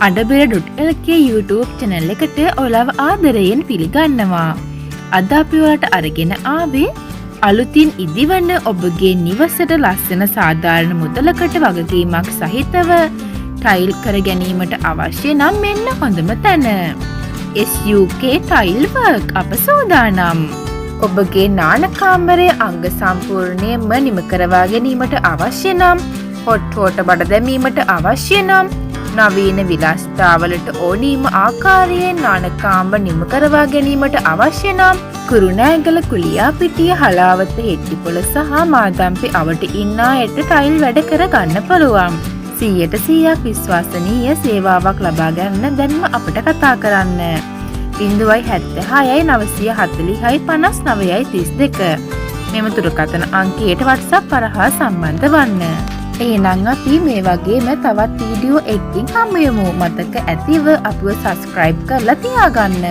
අඩබෙර.lk YouTube channel එකට ඔයාලව ආදරයෙන් පිළිගන්නවා. අද අපි ඔයාලට අරගෙන ආවේ අලුතින් ඉදිවන ඔබගේ නිවසට ලස්සන සාධාරණ මුදලකට වගකීමක් සහිතව ටයිල් කර ගැනීමට අවශ්‍ය නම් මෙන්න හොඳම තැන. SUK Tile Work අප සූදානම්. ඔබගේ නාන කාමරයේ අංග සම්පූර්ණයෙන්ම නිම කරවා ගැනීමට අවශ්‍ය නම්, හොට් හොට බඩ දැමීමට අවශ්‍ය නම්, නවීන විලාසිතාවලට ඕනීම ආකාරයේ නාන කාමර නිම කරවා ගැනීමට අවශ්‍ය නම්, කුරුණෑගල කුලියාපිටිය හලාවත හෙට්ටිපොළ සහ මාදම්පි අවට ඉන්න අයට ටයිල් වැඩ කර ගන්න පුළුවන්. 100% විශ්වාසනීය සේවාවක් ලබා ගන්න දැන්ම අපට කතා කරන්න. 076 940 59 32. මෙම දුරකථන අංකයට WhatsApp හරහා සම්බන්ධ වන්න. එහෙනම් අපි මේ වගේම තවත් වීඩියෝ එකකින් හමු වෙමු. මතක ඇතිව අපව subscribe කරලා තියාගන්න.